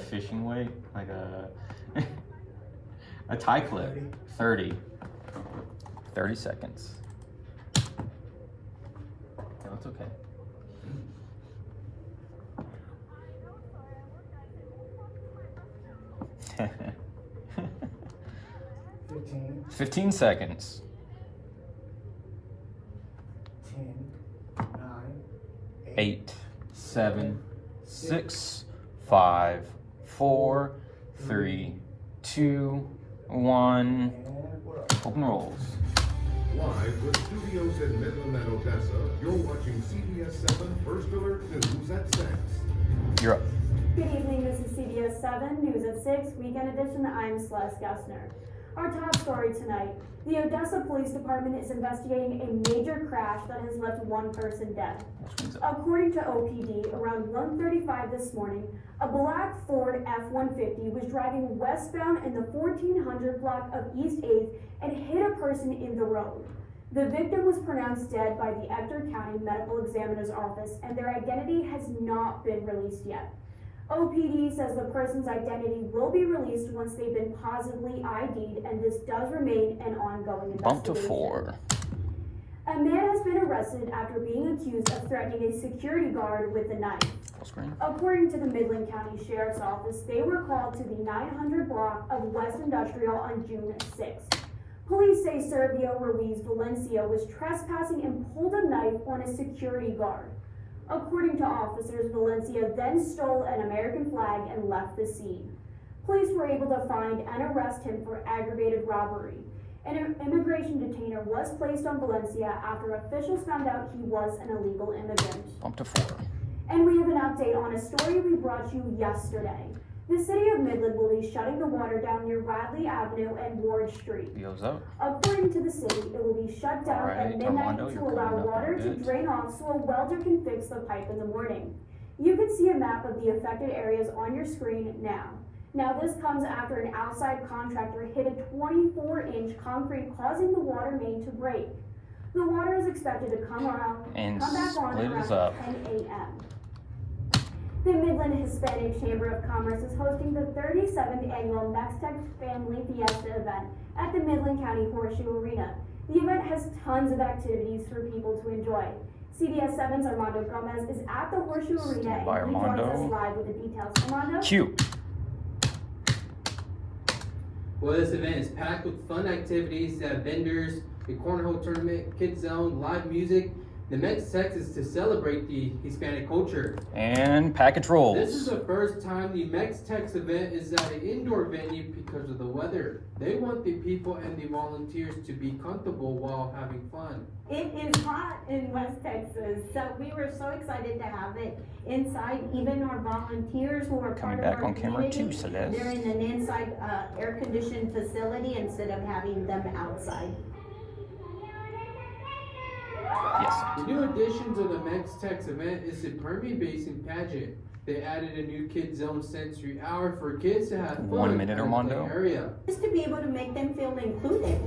fishing weight, like a tie clip. 30 seconds. No, it's okay. Fifteen. 15 seconds. 10, 9, 8, 7, 6, 5, 4, 3, 2, 1. and we're up. Open rolls. Live with studios in Midland and Odessa, you're watching CBS 7 First Alert News at 6. You're up. Good evening, this is CBS 7 News at 6, Weekend Edition. I'm Celeste Gessner. Our top story tonight, the Odessa Police Department is investigating a major crash that has left one person dead. According to OPD, around 1:35 this morning, a black Ford F-150 was driving westbound in the 1400 block of East 8th and hit a person in the road. The victim was pronounced dead by the Ector County Medical Examiner's Office, and their identity has not been released yet. OPD says the person's identity will be released once they've been positively ID'd, and this does remain an ongoing investigation. Bump to 4. A man has been arrested after being accused of threatening a security guard with a knife. Full screen. According to the Midland County Sheriff's Office, they were called to the 900 block of West Industrial on June 6th. Police say Servio Ruiz Valencia was trespassing and pulled a knife on a security guard. According to officers, Valencia then stole an American flag and left the scene. Police were able to find and arrest him for aggravated robbery. An immigration detainer was placed on Valencia after officials found out he was an illegal immigrant. Bump to 4. And we have an update on a story we brought you yesterday. The city of Midland will be shutting the water down near Radley Avenue and Ward Street. Video's up. According to the city, it will be shut down Alright, at midnight Armando, to you're allow coming up water in a to bit. drain off so a welder can fix the pipe in the morning. You can see a map of the affected areas on your screen now. Now this comes after an outside contractor hit a 24-inch concrete, causing the water main to break. The water is expected to come back on Split is around up. 10 a.m. The Midland Hispanic Chamber of Commerce is hosting the 37th annual Mex-Tex Family Fiesta event at the Midland County Horseshoe Arena. The event has tons of activities for people to enjoy. CBS 7's Armando Gomez is at the Horseshoe Arena Stand by, and he joins Armando. us live with the details. Armando? Q. Well, this event is packed with fun activities, vendors, a cornhole tournament, kids zone, live music. The Mex-Tex is to celebrate the Hispanic culture. And package This is rolls. the first time the Mex-Tex event is at an indoor venue because of the weather. They want the people and the volunteers to be comfortable while having fun. It is hot in West Texas, so we were so excited to have it inside. Even our volunteers who are Coming part back of our on camera community, too, Celeste. they're in an inside air-conditioned facility instead of having them outside. Yes. The new addition to the Mex-Tex event is the Permian Basin pageant. They added a new kids zone sensory hour for kids to have fun. 1 minute, at the Armando. area. Just to be able to make them feel included.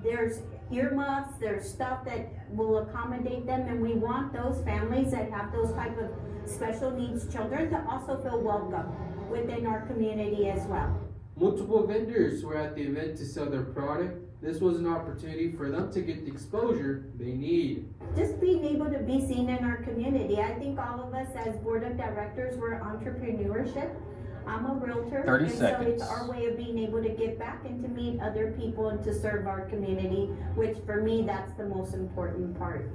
There's earmuffs, there's stuff that will accommodate them, and we want those families that have those type of special needs children to also feel welcome within our community as well. Multiple vendors were at the event to sell their product. This was an opportunity for them to get the exposure they need. Just being able to be seen in our community. I think all of us as board of directors were entrepreneurship. I'm a realtor. 30 and seconds. So it's our way of being able to give back and to meet other people and to serve our community, which for me, that's the most important part.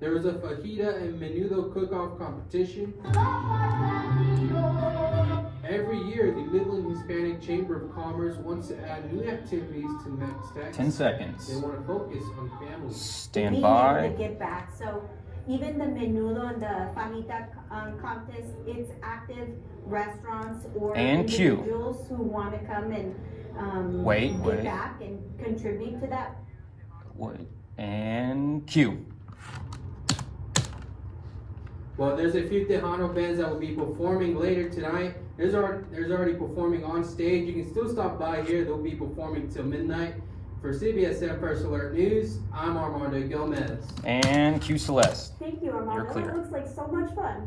There was a fajita and menudo cook-off competition. Every year, the Midland Hispanic Chamber of Commerce wants to add new activities to Mex-Tex. 10 seconds. They want to focus on families. Stand Being by. able to give back. So even the menudo and the fajita contest, it's active restaurants or And cue. individuals who want to come and Wait. give back and contribute to that. Wait. And Q. Well, there's a few Tejano bands that will be performing later tonight. There's already performing on stage. You can still stop by here. They'll be performing till midnight. For CBS 7 First Alert News, I'm Armando Gomez. And Q Celeste. Thank you, Armando. You're clear. That looks like so much fun.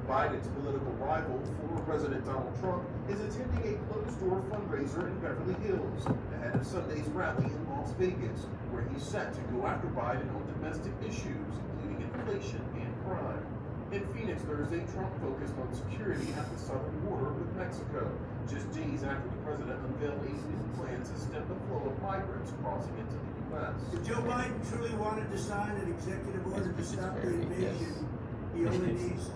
Biden's political rival, former President Donald Trump, is attending a closed-door fundraiser in Beverly Hills ahead of Sunday's rally in Las Vegas, where he's set to go after Biden on domestic issues, including inflation and crime. In Phoenix Thursday, Trump focused on security at the southern border with Mexico, just days after the president unveiled a new plan to stem the flow of migrants crossing into the U.S. If Joe Biden truly wanted to sign an executive order to stop the invasion, he only needs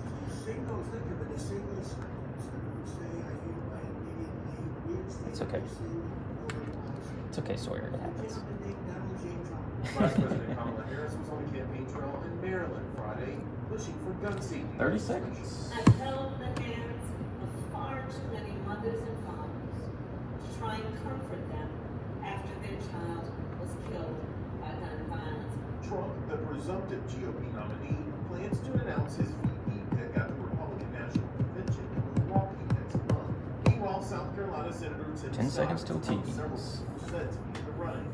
single, think of it, a single sentence that would say, I hereby immediately reinstate It's okay. this thing over laws. It's okay, Sawyer. It happens. Eliminate Donald J. Trump. Vice President Kamala Harris was on a campaign trail in Maryland Friday, pushing for gun safety 30 legislation. seconds. I held the hands of far too many mothers and fathers to try and comfort them after their child was killed by gun violence. Trump, the presumptive GOP nominee, plans to announce his VP pick at the Republican National Convention in Milwaukee next month. Meanwhile, South Carolina Senator Tim 10 seconds Scott till is among several TVs. people said to be in the running.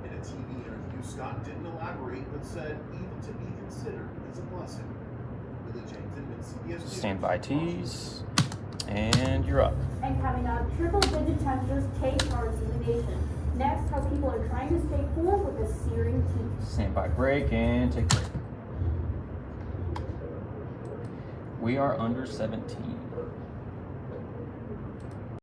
In a TV interview, Scott didn't elaborate, but said even to be considered is a blessing. Billy James and CBS News. Standby tees. And you're up. And coming up, triple-digit temperatures take charge of the nation. Next, how people are trying to stay cool with the searing heat. Standby break and take break. We are under 17.